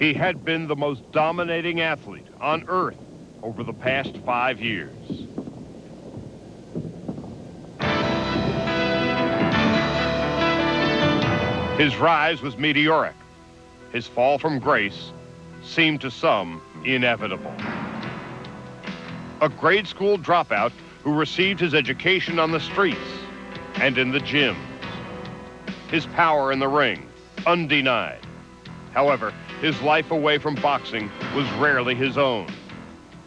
He had been the most dominating athlete on Earth over the past 5 years. His rise was meteoric. His fall from grace seemed to some inevitable. A grade school dropout who received his education on the streets and in the gyms. His power in the ring, undenied. However, his life away from boxing was rarely his own.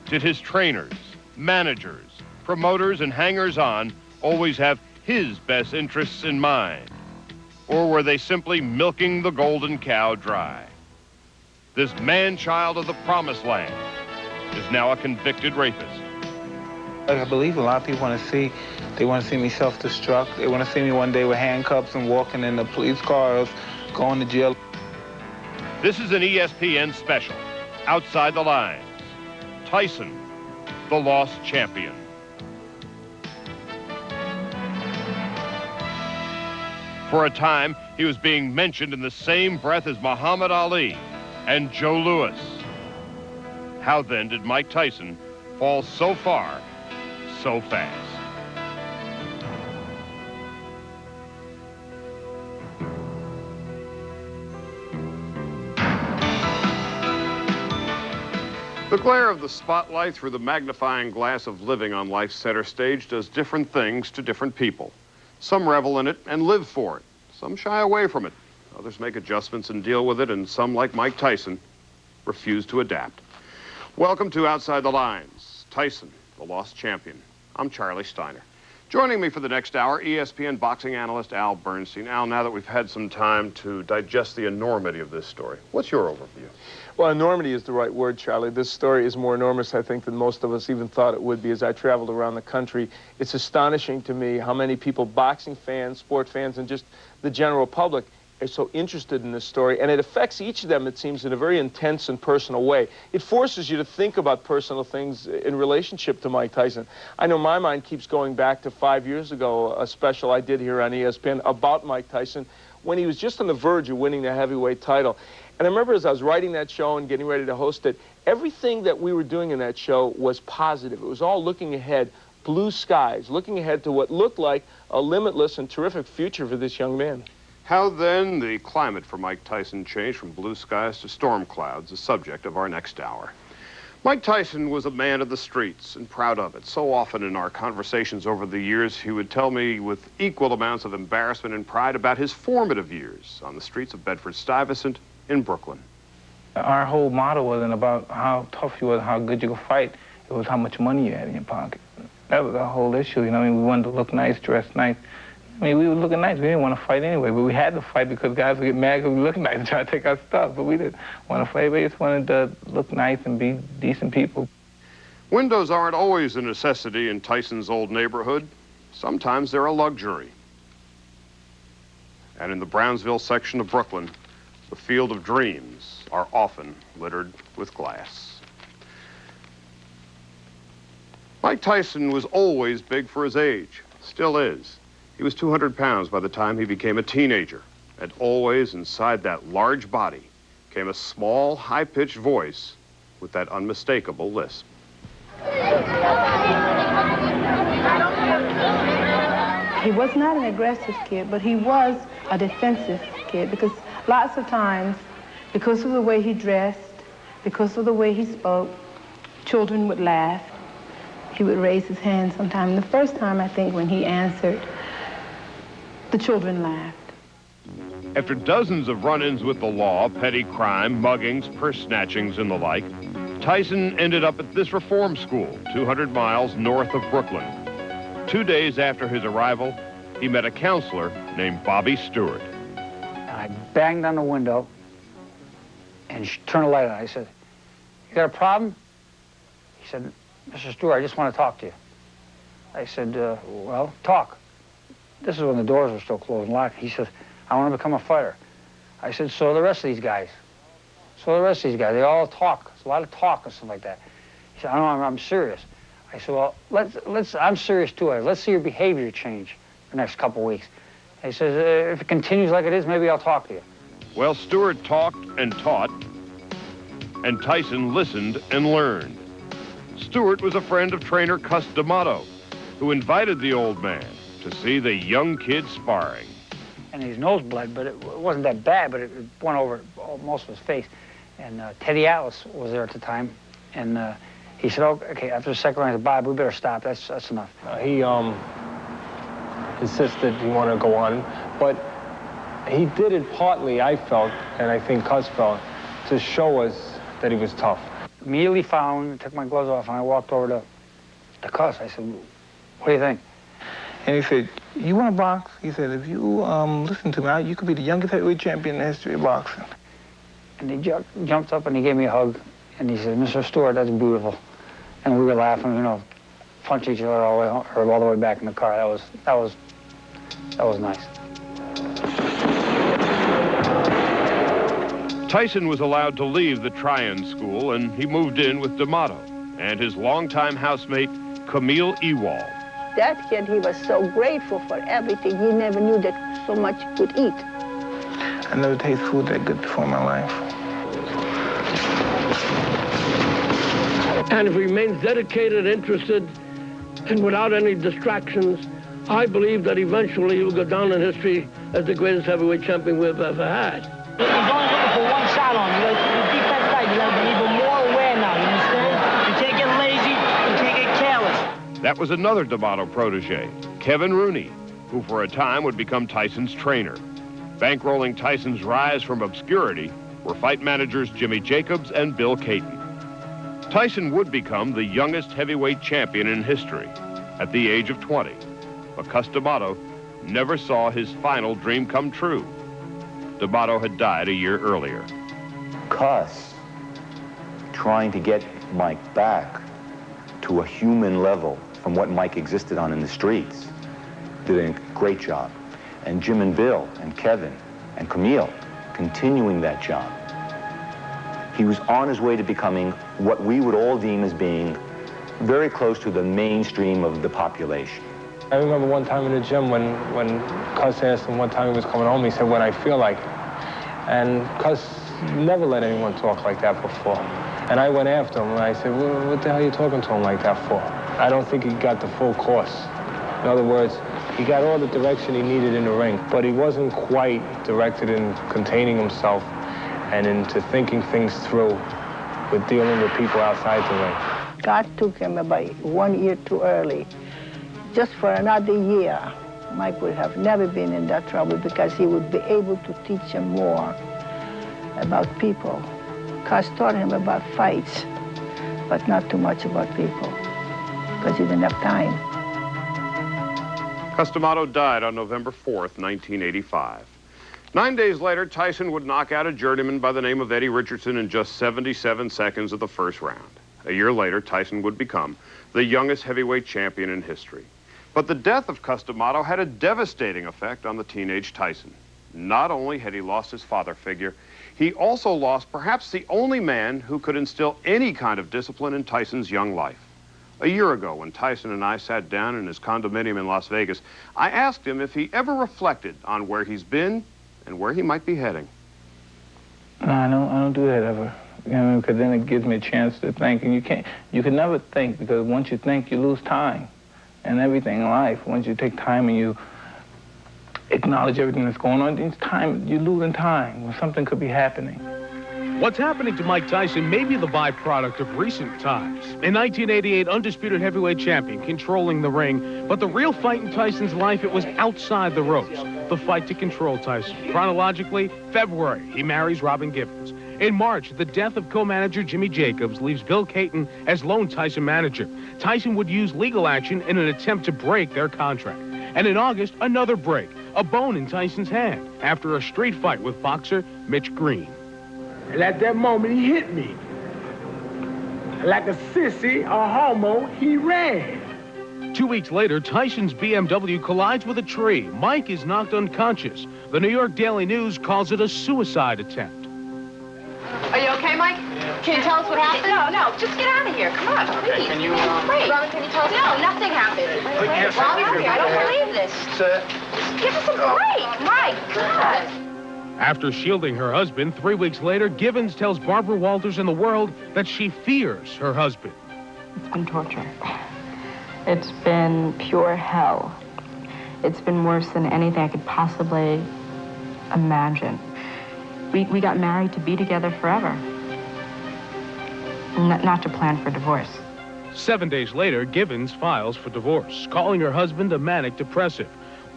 Did his trainers, managers, promoters, and hangers-on always have his best interests in mind? Or were they simply milking the golden cow dry? This man-child of the promised land is now a convicted rapist. I believe a lot of people want to see, me self-destruct. They want to see me one day with handcuffs and walking in the police cars, going to jail. This is an ESPN special, Outside the Lines. Tyson, the lost champion. For a time, he was being mentioned in the same breath as Muhammad Ali and Joe Louis. How then did Mike Tyson fall so far, so fast? The glare of the spotlight through the magnifying glass of living on life's center stage does different things to different people. Some revel in it and live for it. Some shy away from it. Others make adjustments and deal with it, and some, like Mike Tyson, refuse to adapt. Welcome to Outside the Lines. Tyson, the lost champion. I'm Charlie Steiner. Joining me for the next hour, ESPN boxing analyst Al Bernstein. Al, now that we've had some time to digest the enormity of this story, what's your overview? Well, enormity is the right word, Charlie. This story is more enormous, I think, than most of us even thought it would be as I traveled around the country. It's astonishing to me how many people, boxing fans, sport fans, and just the general public, are so interested in this story. And it affects each of them, it seems, in a very intense and personal way. It forces you to think about personal things in relationship to Mike Tyson. I know my mind keeps going back to 5 years ago, a special I did here on ESPN about Mike Tyson when he was just on the verge of winning the heavyweight title. And I remember as I was writing that show and getting ready to host it, everything that we were doing in that show was positive. It was all looking ahead, blue skies, looking ahead to what looked like a limitless and terrific future for this young man. How then the climate for Mike Tyson changed from blue skies to storm clouds, the subject of our next hour. Mike Tyson was a man of the streets and proud of it. So often in our conversations over the years, he would tell me with equal amounts of embarrassment and pride about his formative years on the streets of Bedford-Stuyvesant in Brooklyn. Our whole motto wasn't about how tough you were, how good you could fight. It was how much money you had in your pocket. That was our whole issue, you know. I mean, we wanted to look nice, dress nice. I mean, we were looking nice. We didn't want to fight anyway, but we had to fight because guys would get mad because we looked nice and try to take our stuff. But we didn't want to fight. We just wanted to look nice and be decent people. Windows aren't always a necessity in Tyson's old neighborhood. Sometimes they're a luxury. And in the Brownsville section of Brooklyn, the field of dreams are often littered with glass. Mike Tyson was always big for his age, still is. He was 200 pounds by the time he became a teenager, and always inside that large body came a small, high-pitched voice with that unmistakable lisp. He was not an aggressive kid, but he was a defensive kid because lots of times, because of the way he dressed, because of the way he spoke, children would laugh. He would raise his hand sometime. The first time, I think, when he answered, the children laughed. After dozens of run-ins with the law, petty crime, muggings, purse snatchings, and the like, Tyson ended up at this reform school 200 miles north of Brooklyn. 2 days after his arrival, he met a counselor named Bobby Stewart. I banged on the window and she turned the light on. I said, "You got a problem?" He said, "Mr. Stewart, I just want to talk to you." I said, "Well, talk." This is when the doors were still closed and locked. He said, "I want to become a fighter." I said, "So the rest of these guys." So the rest of these guys, they all talk. It's a lot of talk and stuff like that. He said, "I know, I'm serious." I said, "Well, I'm serious too. Let's see your behavior change the next couple weeks." He says, "If it continues like it is, maybe I'll talk to you." Well, Stewart talked and taught, and Tyson listened and learned. Stewart was a friend of trainer Cus D'Amato, who invited the old man to see the young kid sparring. And his nose bled, but it wasn't that bad, but it went over most of his face. And Teddy Atlas was there at the time, and he said, "Oh, okay, after the second round, he said, Bob, we better stop. That's enough." He insisted he wanted to go on, but he did it partly, I felt, and I think Cus felt, to show us that he was tough. Immediately following, took my gloves off, and I walked over to Cus. I said, "What do you think?" And he said, "You want to box?" He said, "If you listen to me, you could be the youngest heavyweight champion in the history of boxing." And he jumped up and he gave me a hug, and he said, "Mr. Stewart, that's beautiful." And we were laughing, you know, punched each other all the way back in the car. That was nice. Tyson was allowed to leave the Tryon School, and he moved in with D'Amato and his longtime housemate, Camille Ewald. That kid, he was so grateful for everything. He never knew that so much he could eat. I never tasted food that good before in my life. And if he remains dedicated, interested, and without any distractions, I believe that eventually he will go down in history as the greatest heavyweight champion we've ever had. He's only looking for one shot on you. You beat that fight, you gotta be even more aware now, you understand? You can't get lazy, you can't get careless. That was another D'Amato protege, Kevin Rooney, who for a time would become Tyson's trainer. Bankrolling Tyson's rise from obscurity were fight managers Jimmy Jacobs and Bill Caton. Tyson would become the youngest heavyweight champion in history at the age of 20, but Cus D'Amato never saw his final dream come true. D'Amato had died a year earlier. Cus, trying to get Mike back to a human level from what Mike existed on in the streets, did a great job. And Jim and Bill and Kevin and Camille continuing that job. He was on his way to becoming what we would all deem as being very close to the mainstream of the population. I remember one time in the gym when Cus asked him one time he was coming home, he said, "When I feel like it." And Cus never let anyone talk like that before. And I went after him and I said, "Well, what the hell are you talking to him like that for?" I don't think he got the full course. In other words, he got all the direction he needed in the ring, but he wasn't quite directed in containing himself and into thinking things through with dealing with people outside the ring. God took him about 1 year too early. Just for another year, Mike would have never been in that trouble because he would be able to teach him more about people. Cus taught him about fights, but not too much about people because he didn't have time. Cus D'Amato died on November 4th, 1985. 9 days later, Tyson would knock out a journeyman by the name of Eddie Richardson in just 77 seconds of the first round. A year later, Tyson would become the youngest heavyweight champion in history. But the death of Cus D'Amato had a devastating effect on the teenage Tyson. Not only had he lost his father figure, he also lost perhaps the only man who could instill any kind of discipline in Tyson's young life. A year ago, when Tyson and I sat down in his condominium in Las Vegas, I asked him if he ever reflected on where he's been and where he might be heading. No, I don't do that ever. You know, because then it gives me a chance to think, and you can never think, because once you think, you lose time and everything in life. Once you take time and you acknowledge everything that's going on, it's time, you're losing time when something could be happening. What's happening to Mike Tyson may be the byproduct of recent times. In 1988, undisputed heavyweight champion, controlling the ring, but the real fight in Tyson's life, it was outside the ropes. The fight to control Tyson. Chronologically, February, he marries Robin Givens. In March, the death of co-manager Jimmy Jacobs leaves Bill Caton as lone Tyson manager. Tyson would use legal action in an attempt to break their contract. And in August, another break, a bone in Tyson's hand, after a street fight with boxer Mitch Green. And at that moment, he hit me. Like a sissy, a homo, he ran. 2 weeks later, Tyson's BMW collides with a tree. Mike is knocked unconscious. The New York Daily News calls it a suicide attempt. Are you okay, Mike? Can you tell us what happened? No, just get out of here. Come on, please. Okay, can you, Wait. Robin, can you tell us? No, nothing happened. Yes, Robin, I don't believe this. Sir. Give us a break, Mike. God. After shielding her husband, 3 weeks later, Givens tells Barbara Walters and the world that she fears her husband. It's been torture. It's been pure hell. It's been worse than anything I could possibly imagine. We got married to be together forever, not to plan for divorce. 7 days later, Givens files for divorce, calling her husband a manic depressive.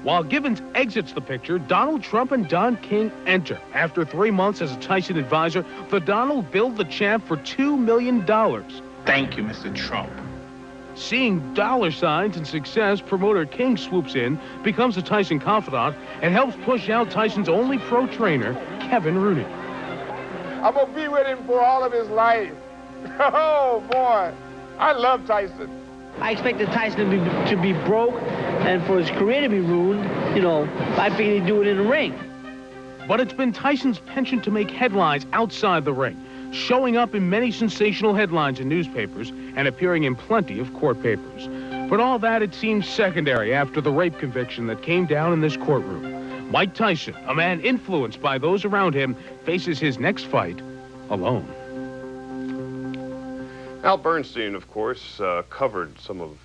While Givens exits the picture, Donald Trump and Don King enter. After 3 months as a Tyson advisor, the Donald billed the champ for $2 million. Thank you, Mr. Trump. Seeing dollar signs and success, promoter King swoops in, becomes a Tyson confidant, and helps push out Tyson's only pro trainer, Kevin Rooney. I'm going to be with him for all of his life. Oh, boy. I love Tyson. I expected Tyson to be broke and for his career to be ruined. You know, I figured he'd do it in the ring. But it's been Tyson's penchant to make headlines outside the ring, showing up in many sensational headlines in newspapers and appearing in plenty of court papers. But all that, it seems secondary after the rape conviction that came down in this courtroom. Mike Tyson, a man influenced by those around him, faces his next fight alone. Al Bernstein, of course, covered some of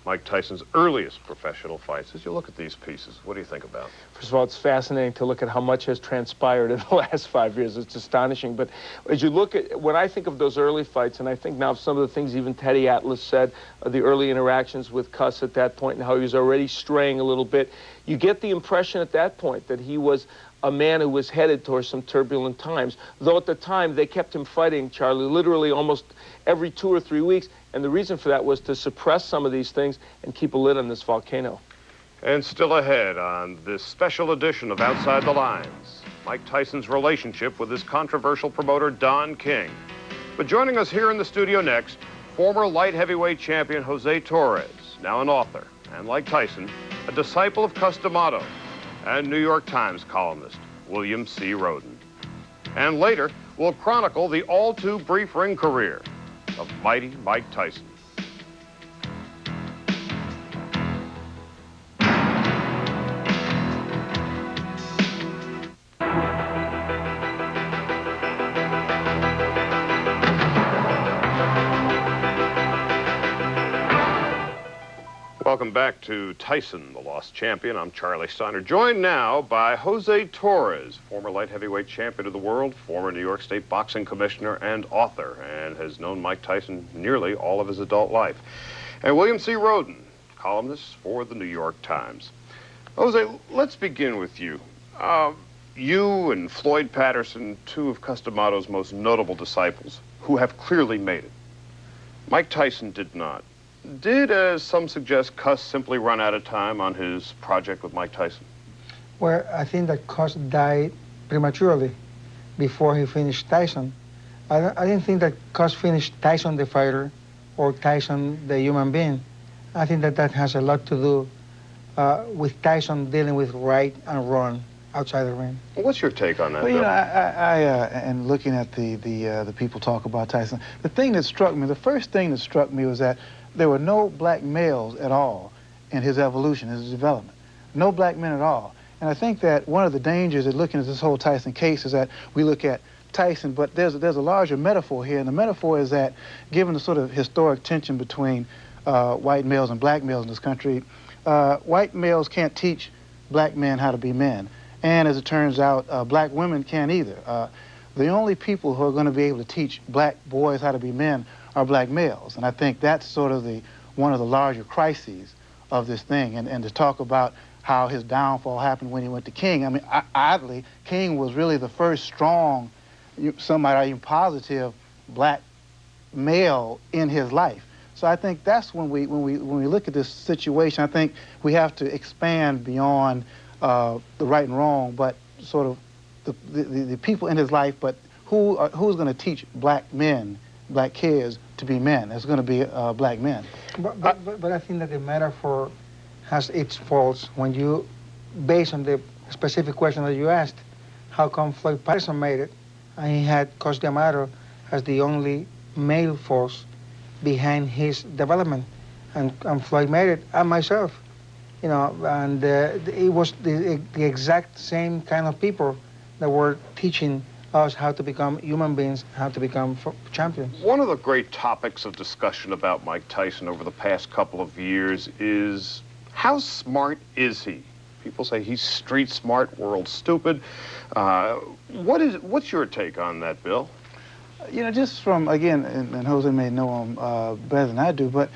Mike Tyson's earliest professional fights. As you look at these pieces, what do you think about? First of all, it's fascinating to look at how much has transpired in the last 5 years. It's astonishing. But as you look at, when I think of those early fights, and I think now of some of the things even Teddy Atlas said, the early interactions with Cuss at that point and how he was already straying a little bit, you get the impression at that point that he was a man who was headed towards some turbulent times. Though at the time, they kept him fighting, Charlie, literally almost every 2 or 3 weeks. And the reason for that was to suppress some of these things and keep a lid on this volcano. And still ahead on this special edition of Outside the Lines, Mike Tyson's relationship with his controversial promoter, Don King. But joining us here in the studio next, former light heavyweight champion Jose Torres, now an author, and like Tyson, a disciple of Cus D'Amato, and New York Times columnist William C. Rhoden. And later, we'll chronicle the all-too-brief ring career of mighty Mike Tyson. Welcome back to Tyson, the Lost Champion. I'm Charlie Steiner, joined now by Jose Torres, former light heavyweight champion of the world, former New York State boxing commissioner and author, and has known Mike Tyson nearly all of his adult life. And William C. Rhoden, columnist for the New York Times. Jose, let's begin with you. You and Floyd Patterson, two of Cus D'Amato's most notable disciples, who have clearly made it. Mike Tyson did not. Did, as some suggest, Cus simply run out of time on his project with Mike Tyson? Well, I think that Cus died prematurely before he finished Tyson. I didn't think that Cus finished Tyson the fighter or Tyson the human being. I think that that has a lot to do with Tyson dealing with right and wrong outside the ring. Well, what's your take on that? Well, you know, and looking at the people talk about Tyson, the thing that struck me, the first thing that struck me was that there were no black males at all in his evolution, his development. No black men at all. And I think that one of the dangers of looking at this whole Tyson case is that we look at Tyson, but there's a larger metaphor here, and the metaphor is that given the sort of historic tension between white males and black males in this country, white males can't teach black men how to be men. And as it turns out, black women can't either. The only people who are going to be able to teach black boys how to be men are black males. And I think that's sort of one of the larger crises of this thing. And to talk about how his downfall happened when he went to King, I mean, oddly, King was really the first strong, some might argue positive, black male in his life. So I think that's when we look at this situation, I think we have to expand beyond the right and wrong, but sort of the people in his life, but who's going to teach black men, black kids to be men? It's going to be black men. But I think that the metaphor has its faults when you, based on the specific question that you asked, how come Floyd Patterson made it, and he had Cus D'Amato as the only male force behind his development, and Floyd made it, and myself, you know, and it was the exact same kind of people that were teaching us how to become human beings, how to become champions. One of the great topics of discussion about Mike Tyson over the past couple of years is how smart is he? People say he's street smart, world stupid. What's your take on that, Bill? You know, just from, again, and Jose may know him better than I do, but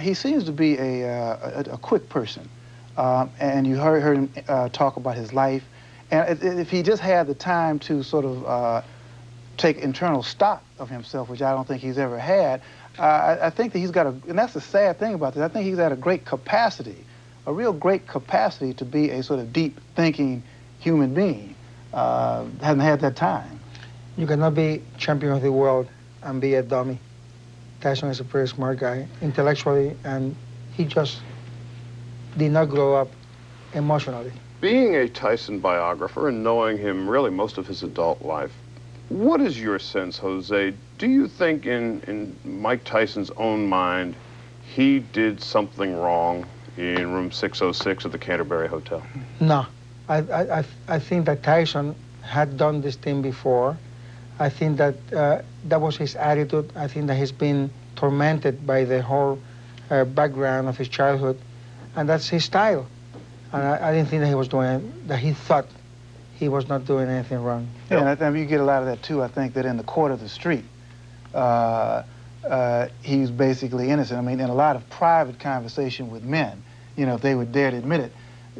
he seems to be a quick person. And you heard him talk about his life. And if he just had the time to sort of take internal stock of himself, which I don't think he's ever had, I think that he's got and that's the sad thing about this, I think he's got a great capacity, a real great capacity to be a sort of deep thinking human being. Hasn't had that time. You cannot be champion of the world and be a dummy. Tyson is a very smart guy, intellectually, and he just did not grow up emotionally. Being a Tyson biographer and knowing him really most of his adult life, what is your sense, Jose? Do you think in Mike Tyson's own mind, he did something wrong in room 606 at the Canterbury Hotel? No. I think that Tyson had done this thing before. I think that that was his attitude. I think that he's been tormented by the whole background of his childhood, and that's his style. And I didn't think that he was doing, that he thought he was not doing anything wrong. Yeah, and I think you get a lot of that too. I think that in the court of the street, he's basically innocent. I mean, in a lot of private conversation with men, you know, if they would dare to admit it,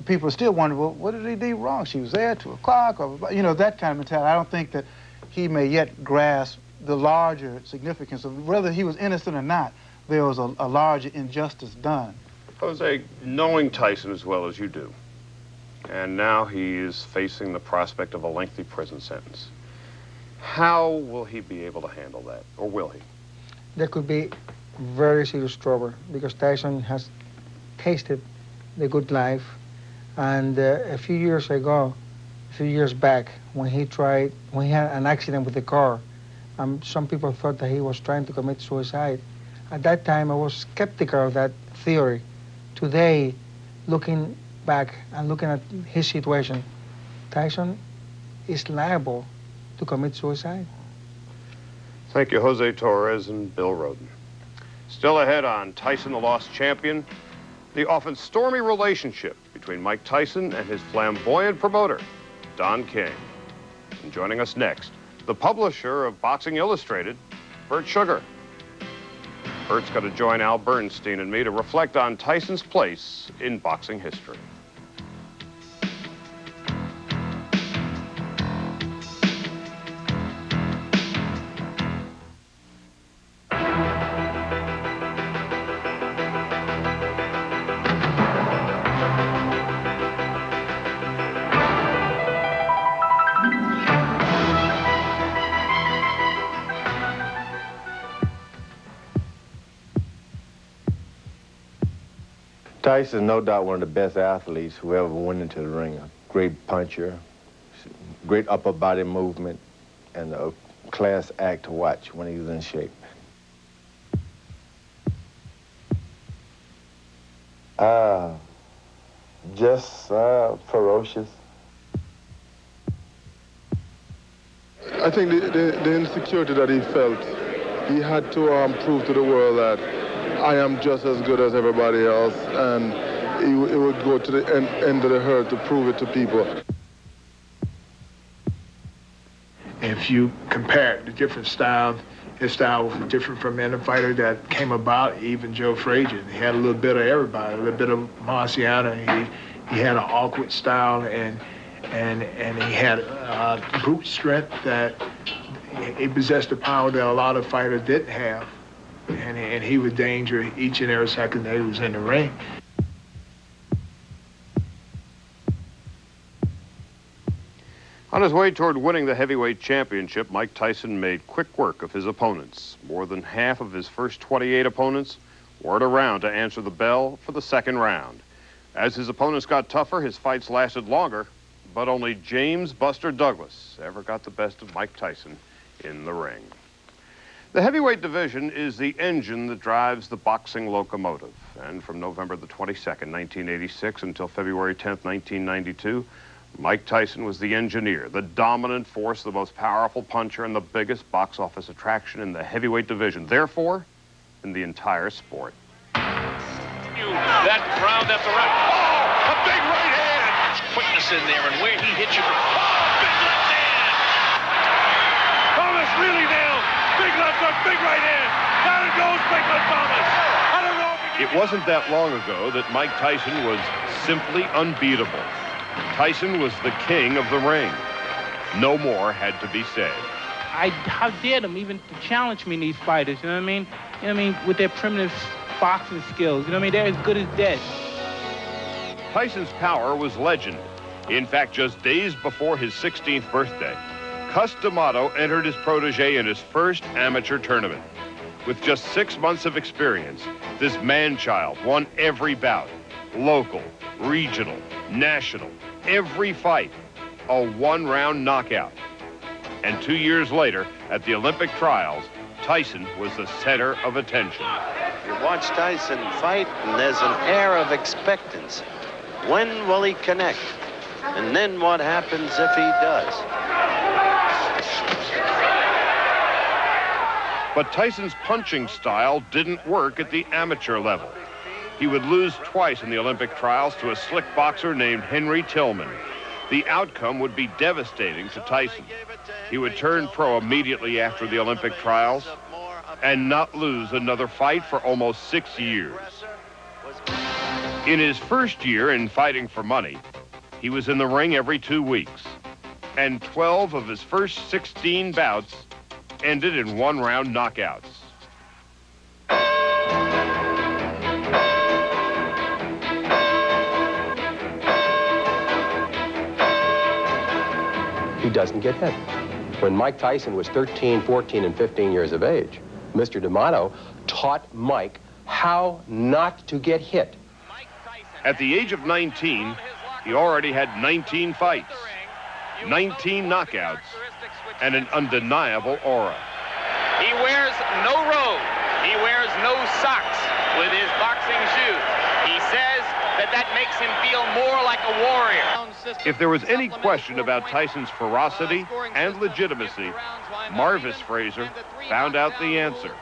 people still wonder, well, what did he do wrong? She was there at 2 o'clock, or, you know, that kind of mentality. I don't think that he may yet grasp the larger significance of whether he was innocent or not. There was a larger injustice done. Jose, knowing Tyson as well as you do, and now he is facing the prospect of a lengthy prison sentence, how will he be able to handle that, or will he? There could be very serious trouble because Tyson has tasted the good life, and a few years back, when he had an accident with the car, some people thought that he was trying to commit suicide. At that time, I was skeptical of that theory. Today, looking back and looking at his situation, Tyson is liable to commit suicide. Thank you, Jose Torres and Bill Roden. Still ahead on Tyson the Lost Champion, the often stormy relationship between Mike Tyson and his flamboyant promoter, Don King. And joining us next, the publisher of Boxing Illustrated, Bert Sugar. Bert's going to join Al Bernstein and me to reflect on Tyson's place in boxing history. Tyson, no doubt one of the best athletes who ever went into the ring. A great puncher, great upper body movement, and a class act to watch when he was in shape. Just ferocious. I think the insecurity that he felt, he had to prove to the world that I am just as good as everybody else, and he would go to the end of the herd to prove it to people. If you compare the different styles, his style was different from any fighter that came about, even Joe Frazier. He had a little bit of everybody, a little bit of Marciano. He had an awkward style, and he had brute strength that he possessed the power that a lot of fighters didn't have. And he was danger each and every second that he was in the ring. On his way toward winning the heavyweight championship, Mike Tyson made quick work of his opponents. More than half of his first 28 opponents weren't around to answer the bell for the second round. As his opponents got tougher, his fights lasted longer, but only James Buster Douglas ever got the best of Mike Tyson in the ring. The heavyweight division is the engine that drives the boxing locomotive. And from November the 22nd, 1986 until February 10th, 1992, Mike Tyson was the engineer, the dominant force, the most powerful puncher, and the biggest box office attraction in the heavyweight division. Therefore, in the entire sport. That round after round. Oh, a big right hand. Quickness in there and where he hits you. Oh, big left hand. Thomas really nailed. Big left hook, big right hand. Down it goes, big left Thomas. I don't know if It wasn't that long ago that Mike Tyson was simply unbeatable. Tyson was the king of the ring. No more had to be said. How dare them even to challenge me, these fighters, you know what I mean? You know what I mean? With their primitive boxing skills, you know what I mean? They're as good as dead. Tyson's power was legend. In fact, just days before his 16th birthday, Cus D'Amato entered his protege in his first amateur tournament. With just 6 months of experience, this man-child won every bout. Local, regional, national, every fight. A one-round knockout. And 2 years later, at the Olympic trials, Tyson was the center of attention. You watch Tyson fight, and there's an air of expectancy. When will he connect? And then what happens if he does? But Tyson's punching style didn't work at the amateur level. He would lose twice in the Olympic trials to a slick boxer named Henry Tillman. The outcome would be devastating to Tyson. He would turn pro immediately after the Olympic trials and not lose another fight for almost 6 years. In his first year in fighting for money, he was in the ring every 2 weeks, and 12 of his first 16 bouts ended in one-round knockouts. He doesn't get hit. When Mike Tyson was 13, 14, and 15 years of age, Mr. D'Amato taught Mike how not to get hit. At the age of 19, he already had 19 fights, 19 knockouts, and an undeniable aura. He wears no robe. He wears no socks with his boxing shoes. He says that makes him feel more like a warrior. If there was any question about Tyson's ferocity and legitimacy, Marvis Fraser found out the answer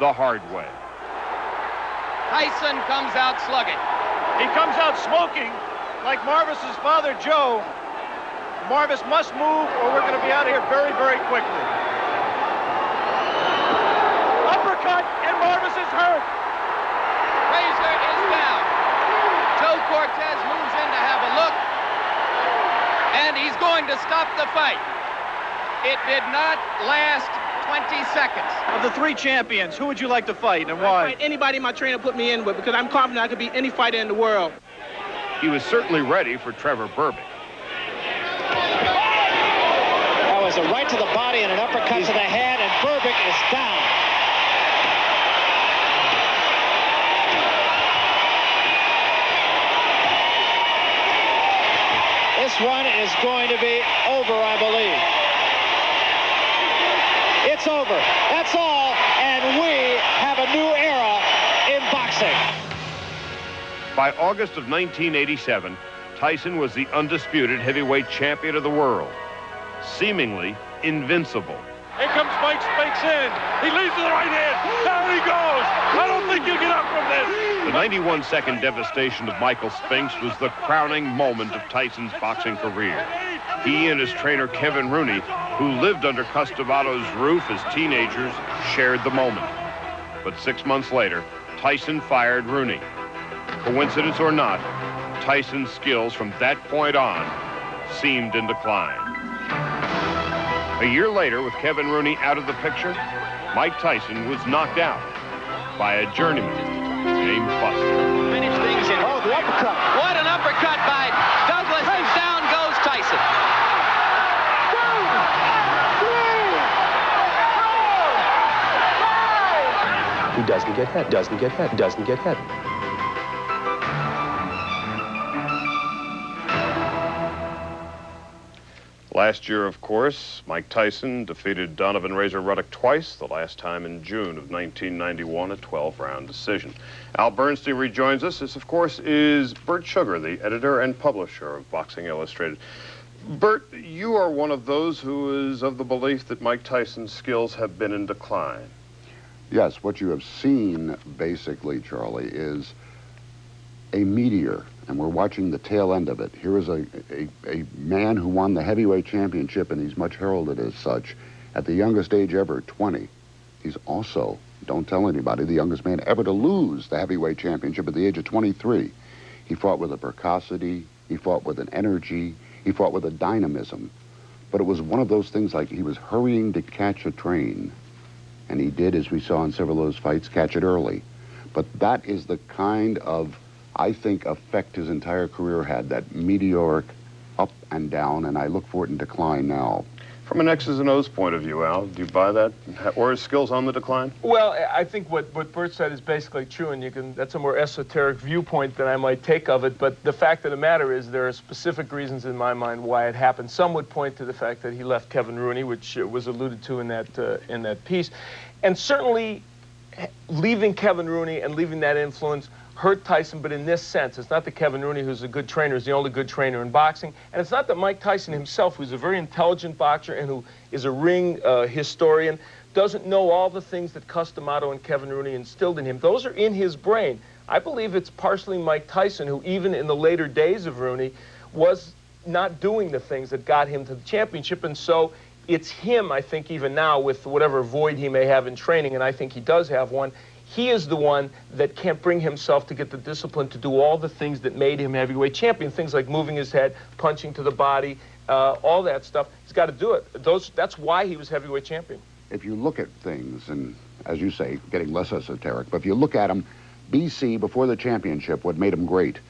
the hard way. Tyson comes out slugging. he comes out smoking like Marvis's father, Joe. Marvis must move or we're going to be out of here very, very quickly. Uppercut, and Marvis is hurt. Fraser is down. Joe Cortez moves in to have a look, and he's going to stop the fight. It did not last 20 seconds. Of the three champions, who would you like to fight and why? I'd fight anybody my trainer put me in with because I'm confident I could beat any fighter in the world. He was certainly ready for Trevor Berbick. That was a right to the body and an uppercut to the head, and Berbick is down. This one is going to be over, I believe. It's over. That's all, and we have a new era in boxing. By August of 1987, Tyson was the undisputed heavyweight champion of the world, seemingly invincible. Here comes Mike Spinks in. He leads to the right hand. Down he goes. I don't think you'll get up from this. The 91-second devastation of Michael Spinks was the crowning moment of Tyson's boxing career. He and his trainer Kevin Rooney, who lived under Cus D'Amato's roof as teenagers, shared the moment. But 6 months later, Tyson fired Rooney. Coincidence or not, Tyson's skills from that point on seemed in decline. A year later, with Kevin Rooney out of the picture, Mike Tyson was knocked out by a journeyman named Buster. Finish things in. Oh, the uppercut. What an uppercut by Douglas, and down goes Tyson. He doesn't get hit, doesn't get hit, doesn't get hit. Last year, of course, Mike Tyson defeated Donovan Razor Ruddock twice, the last time in June of 1991, a 12-round decision. Al Bernstein rejoins us. This, of course, is Bert Sugar, the editor and publisher of Boxing Illustrated. Bert, you are one of those who is of the belief that Mike Tyson's skills have been in decline. Yes, what you have seen, basically, Charlie, is a meteor, and we're watching the tail end of it. Here is a man who won the heavyweight championship, and he's much heralded as such, at the youngest age ever, 20. He's also, don't tell anybody, the youngest man ever to lose the heavyweight championship at the age of 23. He fought with a precocity, he fought with an energy, he fought with a dynamism. But it was one of those things like he was hurrying to catch a train. And he did, as we saw in several of those fights, catch it early. But that is the kind of, I think, effect his entire career had, that meteoric up and down, and I look for it in decline now. From an X's and O's point of view, Al, do you buy that? Or his skills on the decline? Well, I think what Bert said is basically true, and that's a more esoteric viewpoint than I might take of it, but the fact of the matter is there are specific reasons in my mind why it happened. Some would point to the fact that he left Kevin Rooney, which was alluded to in that piece. And certainly leaving Kevin Rooney and leaving that influence hurt Tyson, but in this sense. It's not that Kevin Rooney, who's a good trainer, is the only good trainer in boxing, and it's not that Mike Tyson himself, who's a very intelligent boxer and who is a ring historian, doesn't know all the things that Cus D'Amato and Kevin Rooney instilled in him. Those are in his brain. I believe it's partially Mike Tyson, who even in the later days of Rooney was not doing the things that got him to the championship, and so it's him, I think, even now, with whatever void he may have in training, and I think he does have one, he is the one that can't bring himself to get the discipline to do all the things that made him heavyweight champion, things like moving his head, punching to the body, all that stuff. He's got to do it. That's why he was heavyweight champion. If you look at things, and as you say, getting less esoteric, but if you look at him, BC before the championship, what made him great,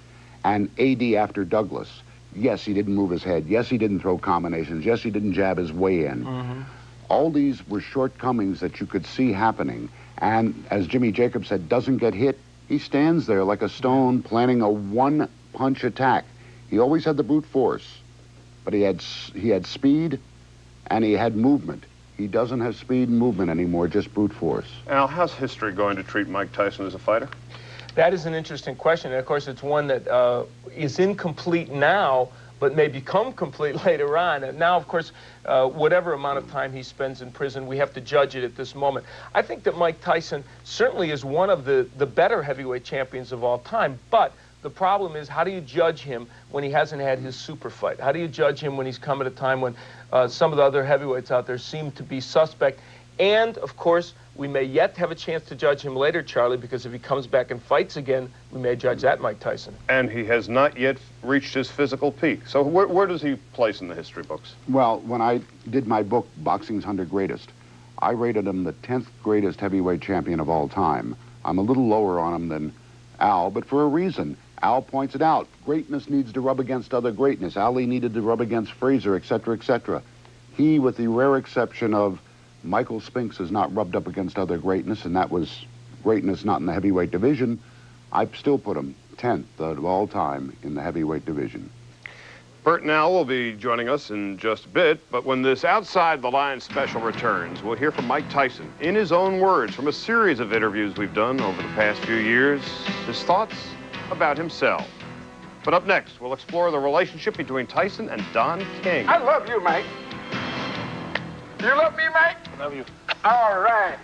and AD after Douglas, yes, he didn't move his head. Yes, he didn't throw combinations. Yes, he didn't jab his way in. Mm-hmm. All these were shortcomings that you could see happening. And as Jimmy Jacobs said, doesn't get hit. He stands there like a stone planning a one-punch attack. He always had the brute force, but he had speed and he had movement. He doesn't have speed and movement anymore, just brute force. Al, how's history going to treat Mike Tyson as a fighter? That is an interesting question. And of course, it's one that is incomplete now, but may become complete later on. And now, of course, whatever amount of time he spends in prison, we have to judge it at this moment. I think that Mike Tyson certainly is one of the better heavyweight champions of all time, but the problem is, how do you judge him when he hasn't had his super fight? How do you judge him when he's come at a time when some of the other heavyweights out there seem to be suspect? And, of course, we may yet have a chance to judge him later, Charlie, because if he comes back and fights again, we may judge that Mike Tyson. And he has not yet reached his physical peak. So where does he place in the history books? Well, when I did my book, Boxing's 100 Greatest, I rated him the 10th greatest heavyweight champion of all time. I'm a little lower on him than Al, but for a reason. Al points it out. Greatness needs to rub against other greatness. Ali needed to rub against Frazier, etc., etc. He, with the rare exception of Michael Spinks, has not rubbed up against other greatness, and that was greatness not in the heavyweight division. I still put him 10th of all time in the heavyweight division. Bert and Al will be joining us in just a bit, but when this Outside the Line special returns, we'll hear from Mike Tyson, in his own words, from a series of interviews we've done over the past few years, his thoughts about himself. But up next, we'll explore the relationship between Tyson and Don King. I love you, Mike. You love me, Mike? I love you. All right.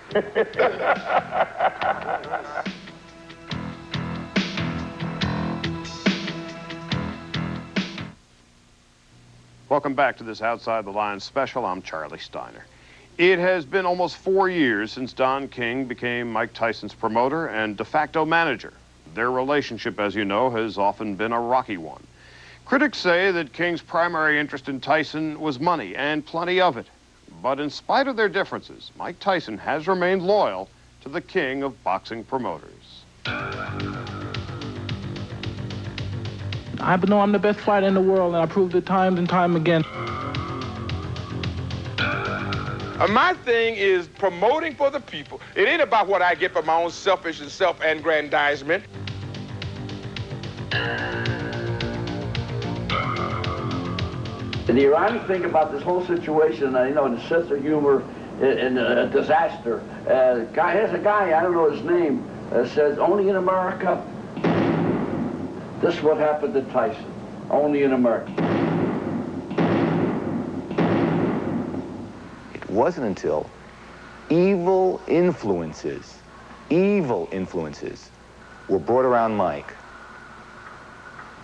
Welcome back to this Outside the Line special. I'm Charlie Steiner. It has been almost 4 years since Don King became Mike Tyson's promoter and de facto manager. Their relationship, as you know, has often been a rocky one. Critics say that King's primary interest in Tyson was money, and plenty of it. But in spite of their differences, Mike Tyson has remained loyal to the king of boxing promoters. I know I'm the best fighter in the world, and I proved it time and time again. My thing is promoting for the people. It ain't about what I get for my own selfish and self-aggrandizement. The ironic thing about this whole situation, you know, the sense of humor in a disaster. Here's a guy, I don't know his name, says, only in America. This is what happened to Tyson. Only in America. It wasn't until evil influences were brought around Mike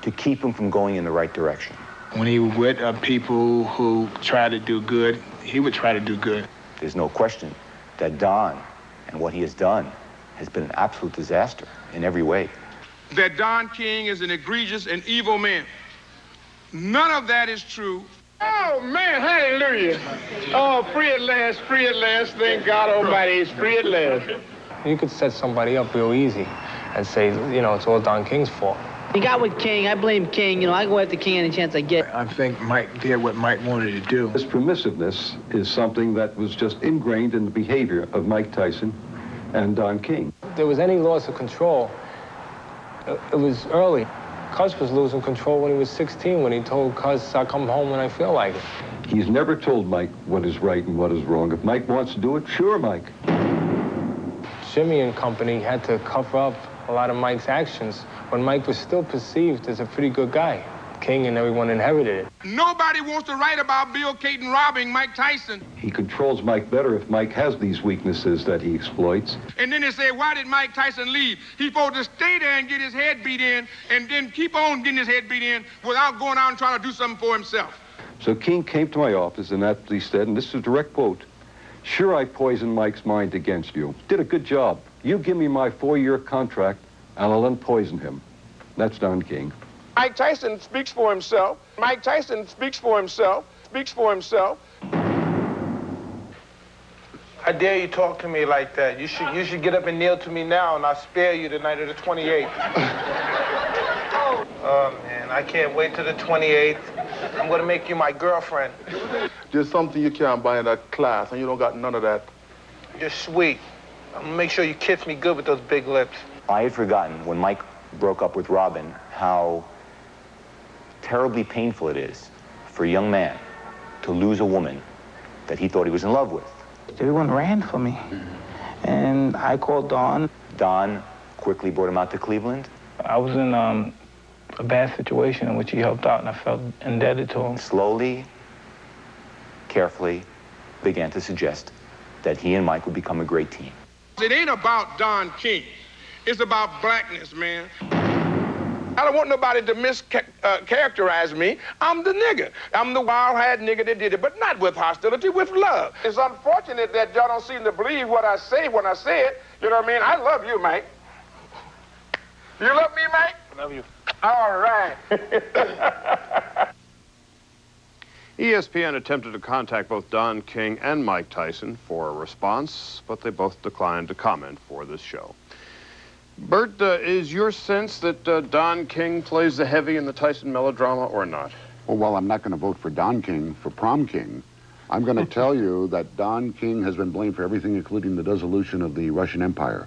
to keep him from going in the right direction. When he was with people who try to do good, he would try to do good. There's no question that Don and what he has done has been an absolute disaster in every way. That Don King is an egregious and evil man. None of that is true. Oh, man, hallelujah. Oh, free at last, thank God Almighty, he's free at last. You could set somebody up real easy and say, you know, it's all Don King's fault. He got with King. I blame King. You know, I go after King any chance I get. I think Mike did what Mike wanted to do. This permissiveness is something that was just ingrained in the behavior of Mike Tyson and Don King. If there was any loss of control, it was early. Cuz was losing control when he was 16, when he told Cuz, I'll come home when I feel like it. He's never told Mike what is right and what is wrong. If Mike wants to do it, sure, Mike. Jimmy and company had to cover up a lot of Mike's actions when Mike was still perceived as a pretty good guy. King and everyone inherited it. Nobody wants to write about Bill Caton robbing Mike Tyson. He controls Mike better if Mike has these weaknesses that he exploits. And then they say, why did Mike Tyson leave? He's supposed to stay there and get his head beat in and then keep on getting his head beat in without going out and trying to do something for himself. So King came to my office and aptly said, and this is a direct quote, "Sure, I poisoned Mike's mind against you. Did a good job. You give me my 4-year contract and I'll unpoison him." That's Don King. Mike Tyson speaks for himself. Mike Tyson speaks for himself. How dare you talk to me like that? You should get up and kneel to me now, and I'll spare you the night of the 28th. Oh, man, I can't wait till the 28th. I'm going to make you my girlfriend. There's something you can't buy in that class, and you don't got none of that. You're sweet. I'm going to make sure you kiss me good with those big lips. I had forgotten when Mike broke up with Robin how terribly painful it is for a young man to lose a woman that he thought he was in love with. Everyone ran for me, and I called Don. Don quickly brought him out to Cleveland. I was in a bad situation in which he helped out, and I felt indebted to him. Slowly, carefully, began to suggest that he and Mike would become a great team. It ain't about Don King. It's about blackness, man. I don't want nobody to mischaracterize me. I'm the nigger. I'm the wild-eyed nigger that did it, but not with hostility, with love. It's unfortunate that y'all don't seem to believe what I say when I say it. You know what I mean? I love you, Mike. You love me, Mike? I love you. All right. ESPN attempted to contact both Don King and Mike Tyson for a response, but they both declined to comment for this show. Bert, is your sense that Don King plays the heavy in the Tyson melodrama or not? Well, while I'm not going to vote for Don King for prom king, I'm going to tell you that Don King has been blamed for everything, including the dissolution of the Russian Empire.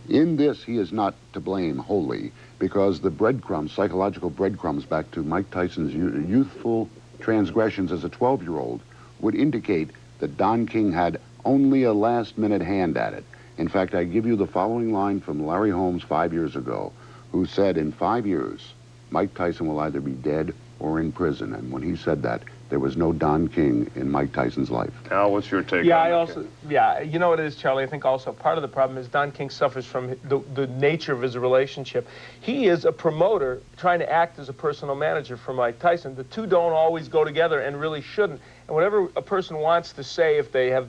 In this, he is not to blame wholly, because the breadcrumbs, psychological breadcrumbs back to Mike Tyson's youthful transgressions as a 12-year-old would indicate that Don King had only a last-minute hand at it. In fact, I give you the following line from Larry Holmes 5 years ago, who said, in 5 years, Mike Tyson will either be dead or in prison. And when he said that, there was no Don King in Mike Tyson's life. Al, what's your take on that? Yeah, you know what it is, Charlie? I think also part of the problem is Don King suffers from the nature of his relationship. He is a promoter trying to act as a personal manager for Mike Tyson. The two don't always go together and really shouldn't. And whatever a person wants to say, if they have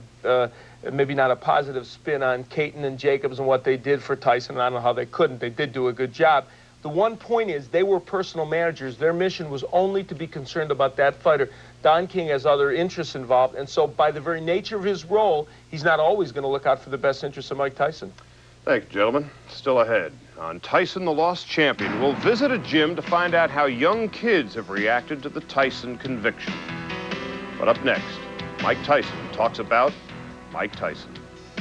maybe not a positive spin on Caton and Jacobs and what they did for Tyson, and I don't know how they couldn't. They did do a good job. The one point is they were personal managers. Their mission was only to be concerned about that fighter. Don King has other interests involved, and so by the very nature of his role, he's not always going to look out for the best interests of Mike Tyson. Thank you, gentlemen. Still ahead. On Tyson the Lost Champion, we'll visit a gym to find out how young kids have reacted to the Tyson conviction. But up next, Mike Tyson talks about Mike Tyson.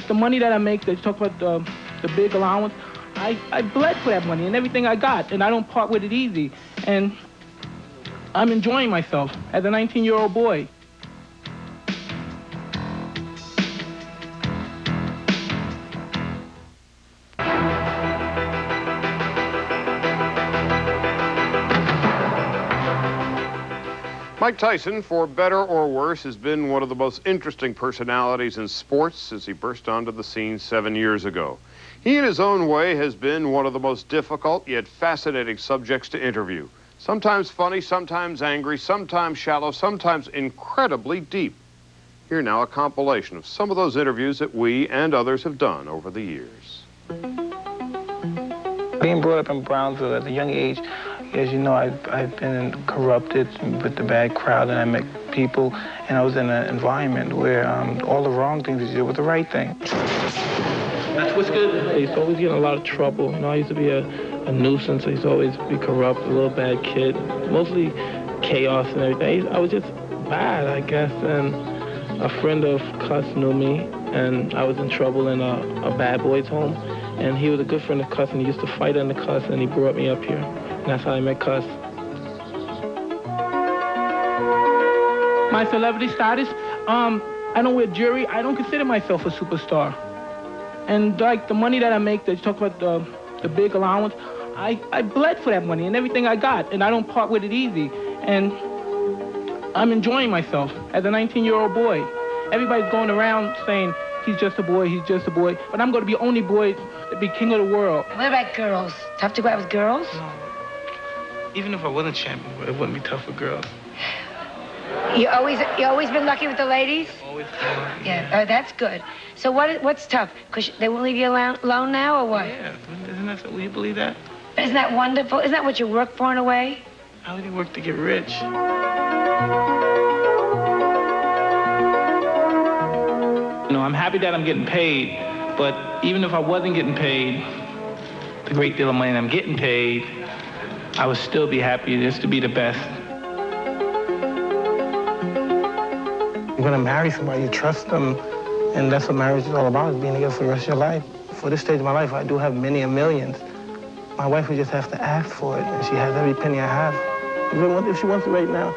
The money that I make, that you talk about the big allowance, I bled for that money and everything I got, and I don't part with it easy. And I'm enjoying myself as a 19-year-old boy. Mike Tyson, for better or worse, has been one of the most interesting personalities in sports since he burst onto the scene 7 years ago. He, in his own way, has been one of the most difficult yet fascinating subjects to interview. Sometimes funny, sometimes angry, sometimes shallow, sometimes incredibly deep. Here now, a compilation of some of those interviews that we and others have done over the years. Being brought up in Brownsville at a young age, as you know, I've been corrupted with the bad crowd, and I met people, and I was in an environment where all the wrong things you did were the right thing. That's what's good. I used to always get in a lot of trouble. You know, I used to be a nuisance. I used to always be corrupt, a little bad kid, mostly chaos and everything. I was just bad, I guess, and a friend of Cuss knew me, and I was in trouble in a bad boy's home, and he was a good friend of Cuss, and he used to fight under Cuss, and he brought me up here. And that's how I met Cuss. My celebrity status, I don't wear jewelry. I don't consider myself a superstar. And like the money that I make, that you talk about the big allowance, I bled for that money and everything I got, and I don't part with it easy. And I'm enjoying myself as a 19-year-old boy. Everybody's going around saying, he's just a boy, he's just a boy. But I'm going to be the only boy to be king of the world. What about girls? Tough to go out with girls? No. Even if I wasn't champion, it wouldn't be tough for girls. You always been lucky with the ladies? Always. Yeah, that's good. So what's tough? Because they won't leave you alone now, or what? Yeah, isn't that, will you believe that? Isn't that wonderful? Isn't that what you work for in a way? How do you work to get rich? You know, I'm happy that I'm getting paid, but even if I wasn't getting paid the great deal of money that I'm getting paid, I would still be happy just to be the best. You're gonna marry somebody, you trust them, and that's what marriage is all about, is being together for the rest of your life. For this stage of my life, I do have many millions. My wife would just have to ask for it, and she has every penny I have. If she wants it right now,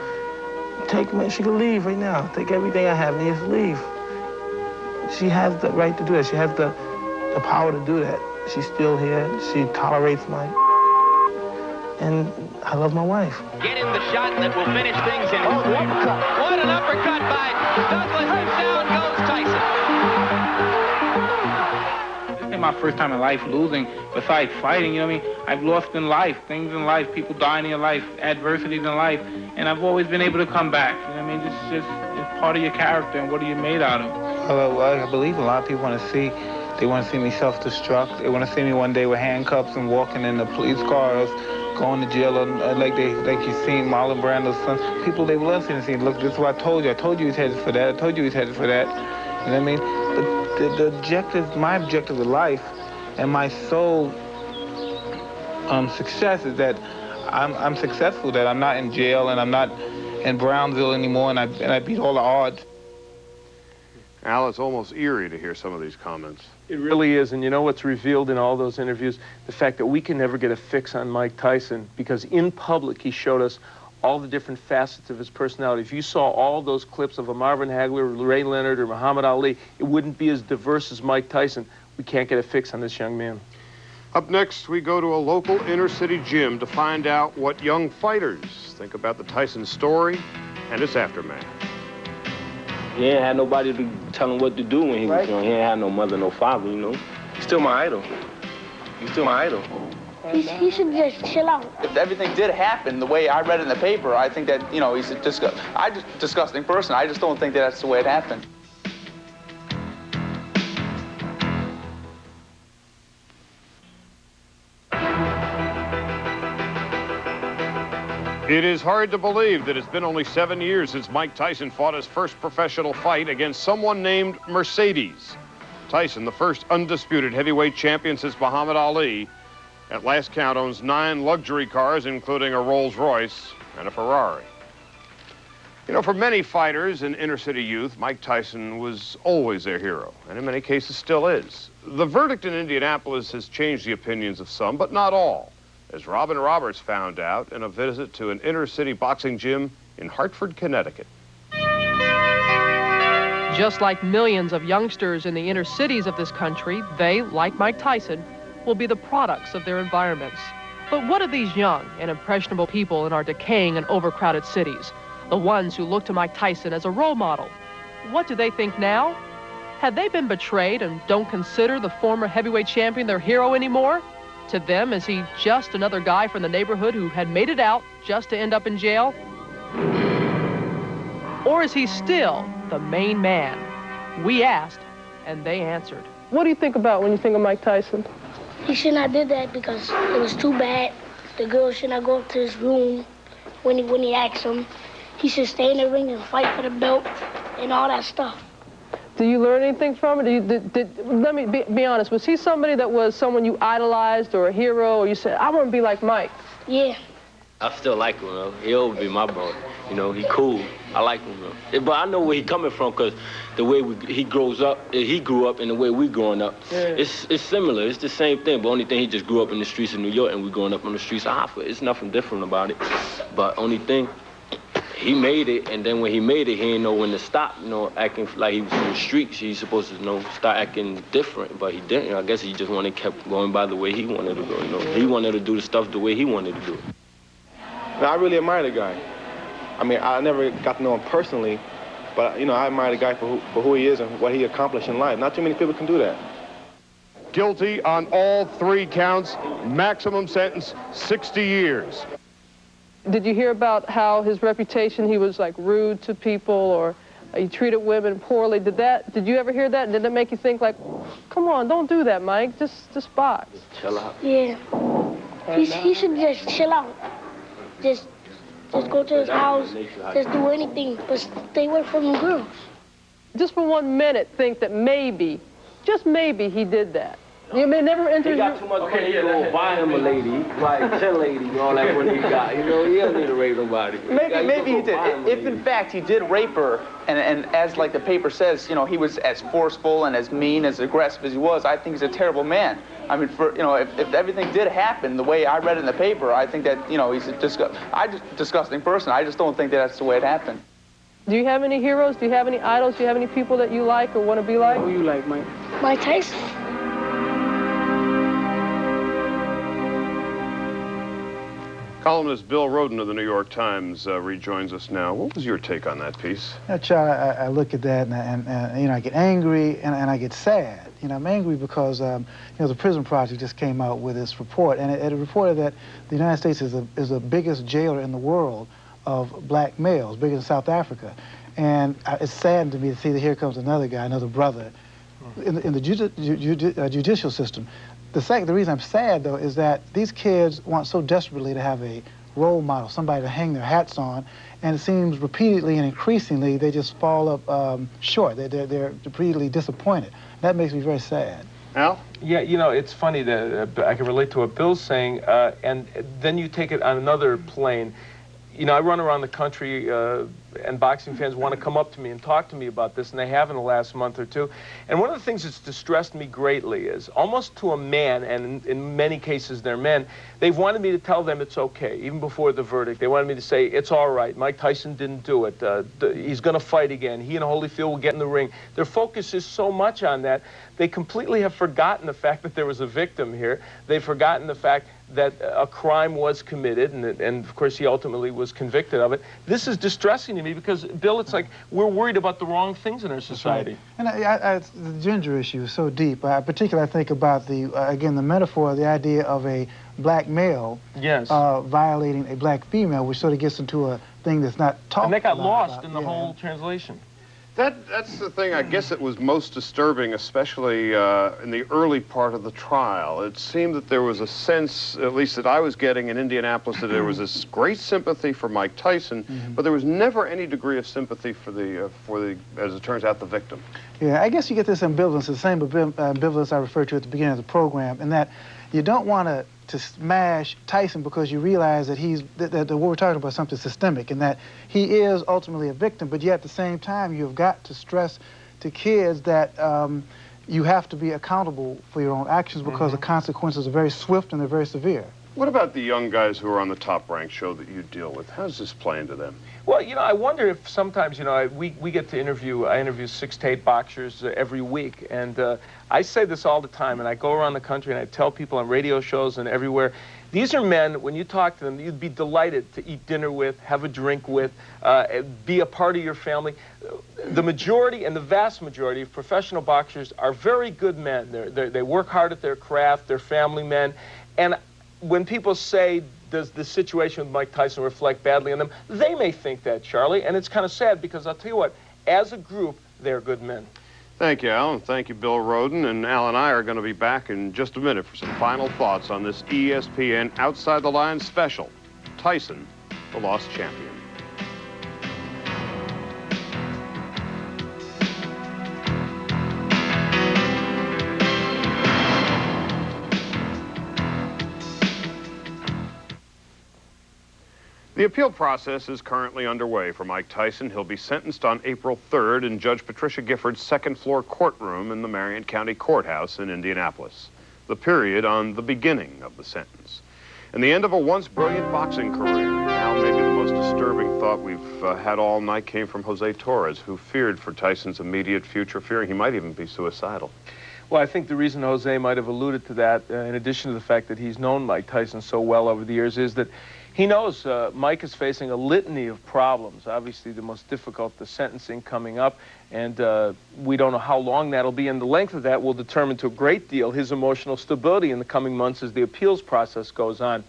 she can leave right now. Take everything I have and just leave. She has the right to do that. She has the power to do that. She's still here. She tolerates and I love my wife. Get in the shot that will finish things in his favor. What an uppercut by Douglas, and down goes Tyson. This ain't my first time in life losing, besides fighting, you know what I mean? I've lost in life, things in life, people dying in your life, adversities in life, and I've always been able to come back. You know what I mean? It's part of your character, and what are you made out of? Well, I believe a lot of people want to see me self-destruct. They want to see me one day with handcuffs and walking in the police cars, going to jail, like you seen Marlon Brando's son. People, they love seeing the scene. Look, this is what I told you. I told you he's headed for that. I told you he's headed for that. You know what I mean? But the objective, my objective of life and my sole success is that I'm successful, that I'm not in jail and I'm not in Brownsville anymore, and I beat all the odds. Al, it's almost eerie to hear some of these comments. It really is, and you know what's revealed in all those interviews? The fact that we can never get a fix on Mike Tyson, because in public he showed us all the different facets of his personality. If you saw all those clips of a Marvin Hagler, Ray Leonard, or Muhammad Ali, it wouldn't be as diverse as Mike Tyson. We can't get a fix on this young man. Up next, we go to a local inner-city gym to find out what young fighters think about the Tyson story and its aftermath. He ain't had nobody to tell him what to do when he was young. He ain't had no mother, no father, you know. He's still my idol. He's still my idol. He should just chill out. If everything did happen the way I read in the paper, I think that, you know, he's a disgusting person. I just don't think that that's the way it happened. It is hard to believe that it's been only 7 years since Mike Tyson fought his first professional fight against someone named Mercedes. Tyson, the first undisputed heavyweight champion since Muhammad Ali, at last count owns 9 luxury cars, including a Rolls-Royce and a Ferrari. You know, for many fighters and inner-city youth, Mike Tyson was always their hero, and in many cases still is. The verdict in Indianapolis has changed the opinions of some, but not all. as Robin Roberts found out in a visit to an inner-city boxing gym in Hartford, Connecticut. Just like millions of youngsters in the inner cities of this country, they, like Mike Tyson, will be the products of their environments. But what of these young and impressionable people in our decaying and overcrowded cities? The ones who look to Mike Tyson as a role model. What do they think now? Have they been betrayed and don't consider the former heavyweight champion their hero anymore? To them, is he just another guy from the neighborhood who had made it out just to end up in jail? Or is he still the main man? We asked, and they answered. What do you think about when you think of Mike Tyson? He shouldn't have did that because it was too bad. The girl should not go up to his room when he asked him. He should stay in the ring and fight for the belt and all that stuff. Do you learn anything from it? Let me be honest. Was he somebody that was someone you idolized or a hero, or you said, I want to be like Mike? Yeah. I still like him, though. He'll be my brother. You know, he cool. I like him, though. But I know where he coming from, because the way he grew up and the way we growing up, it's similar. It's the same thing, but only thing, he just grew up in the streets of New York and we growing up on the streets of Hartford. It's nothing different about it. But only thing, he made it, and then when he made it, he didn't know when to stop, you know, acting like he was in the streets. He's supposed to, you know, start acting different, but he didn't. You know, I guess he just kept going by the way he wanted to go, you know. He wanted to do the stuff the way he wanted to do it. Now, I really admire the guy. I mean, I never got to know him personally, but, you know, I admire the guy for who he is and what he accomplished in life. Not too many people can do that. Guilty on all 3 counts, maximum sentence, 60 years. Did you hear about how his reputation, he was like rude to people, or he treated women poorly? Did you ever hear that? Did that make you think like, come on, don't do that, Mike, just box? Chill out. Yeah. He should just chill out. Just go to his house, just do anything, but stay away from the girls. Just for 1 minute, think that maybe, just maybe, he did that. You may never enter. He got too much money to go buy him a lady, like 10 ladies, and all that money he got. You know, he doesn't need to rape nobody. Maybe he did. If in fact he did rape her, and as like the paper says, you know, he was as forceful and as mean, as aggressive as he was, I think he's a terrible man. I mean, you know, if everything did happen the way I read it in the paper, I think that, you know, he's a disgusting person. I just don't think that that's the way it happened. Do you have any heroes? Do you have any idols? Do you have any people that you like or want to be like? Who you like, Mike? Mike Tyson. Columnist Bill Rhoden of the New York Times rejoins us now. What was your take on that piece? Yeah, Charlie, I look at that and you know, I get angry and I get sad. You know, I'm angry because you know, the Prison Project just came out with this report, and it reported that the United States is the biggest jailer in the world of black males, bigger than South Africa. And it's sad to me to see that here comes another guy, another brother, in the judicial system. The reason I'm sad, though, is that these kids want so desperately to have a role model, somebody to hang their hats on, and it seems repeatedly and increasingly they just fall up short. They're repeatedly disappointed. That makes me very sad. Al? Yeah, you know, it's funny that I can relate to what Bill's saying, and then you take it on another plane. You know, I run around the country, and boxing fans want to come up to me and talk to me about this, and they have in the last month or two. And one of the things that's distressed me greatly is, almost to a man, and in many cases they're men, they've wanted me to tell them it's okay, even before the verdict. They wanted me to say, it's all right, Mike Tyson didn't do it. He's going to fight again. He and Holyfield will get in the ring. Their focus is so much on that, they completely have forgotten the fact that there was a victim here. They've forgotten the fact that a crime was committed, and of course he ultimately was convicted of it. This is distressing to me because, Bill, it's like we're worried about the wrong things in our society. Right. And the gender issue is so deep. Particularly I think about again, the metaphor, the idea of a black male violating a black female, which sort of gets into a thing that's not talked about. And that got lost in the whole translation. That's the thing, I guess it was most disturbing, especially in the early part of the trial. It seemed that there was a sense, at least that I was getting in Indianapolis, that there was this great sympathy for Mike Tyson, but there was never any degree of sympathy for the, as it turns out, the victim. Yeah, I guess you get this ambivalence, the same ambivalence I referred to at the beginning of the program, in that you don't want to smash Tyson because you realize that that what we're talking about is something systemic, and that he is ultimately a victim, but yet at the same time you've got to stress to kids that you have to be accountable for your own actions because the consequences are very swift and they're very severe. What about the young guys who are on the Top Rank show that you deal with? How does this play into them? Well, you know, I wonder if sometimes, you know, we get to I interview 6 to 8 boxers every week, and I say this all the time, and I go around the country and I tell people on radio shows and everywhere, these are men, when you talk to them, you'd be delighted to eat dinner with, have a drink with, be a part of your family. The majority and the vast majority of professional boxers are very good men. They work hard at their craft, they're family men, and when people say, does the situation with Mike Tyson reflect badly on them, they may think that, Charlie, and it's kind of sad because I'll tell you what, as a group, they're good men. Thank you, Al, and thank you, Bill Roden. And Al and I are going to be back in just a minute for some final thoughts on this ESPN Outside the Lines special, Tyson, the Lost Champion. The appeal process is currently underway for Mike Tyson. He'll be sentenced on April 3rd in Judge Patricia Gifford's second-floor courtroom in the Marion County Courthouse in Indianapolis. The period on the beginning of the sentence. And the end of a once brilliant boxing career. Now, maybe the most disturbing thought we've had all night came from Jose Torres, who feared for Tyson's immediate future, fearing he might even be suicidal. Well, I think the reason Jose might have alluded to that, in addition to the fact that he's known Mike Tyson so well over the years, is that he knows Mike is facing a litany of problems. Obviously, the most difficult, the sentencing coming up, and we don't know how long that'll be, and the length of that will determine to a great deal his emotional stability in the coming months as the appeals process goes on.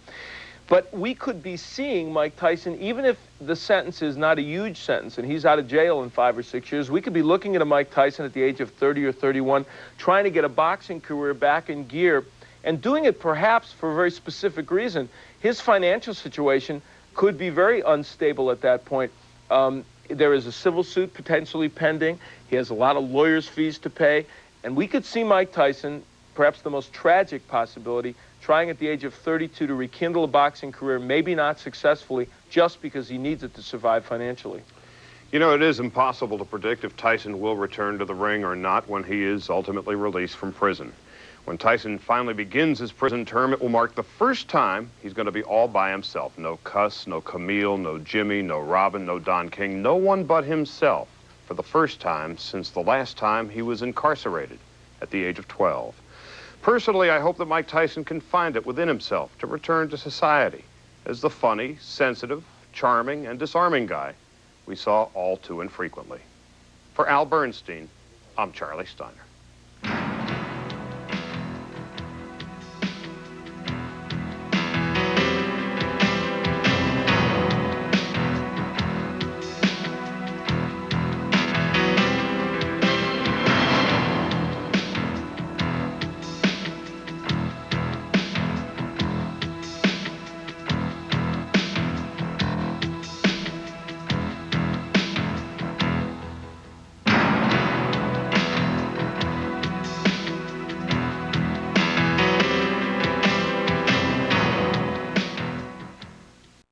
But we could be seeing Mike Tyson, even if the sentence is not a huge sentence and he's out of jail in 5 or 6 years, we could be looking at a Mike Tyson at the age of 30 or 31 trying to get a boxing career back in gear and doing it perhaps for a very specific reason. His financial situation could be very unstable at that point. There is a civil suit potentially pending. He has a lot of lawyers' fees to pay. And we could see Mike Tyson, perhaps the most tragic possibility, trying at the age of 32 to rekindle a boxing career, maybe not successfully, just because he needs it to survive financially. You know, it is impossible to predict if Tyson will return to the ring or not when he is ultimately released from prison. When Tyson finally begins his prison term, it will mark the first time he's going to be all by himself. No Cuss, no Camille, no Jimmy, no Robin, no Don King, no one but himself for the first time since the last time he was incarcerated at the age of 12. Personally, I hope that Mike Tyson can find it within himself to return to society as the funny, sensitive, charming, and disarming guy we saw all too infrequently. For Al Bernstein, I'm Charlie Steiner.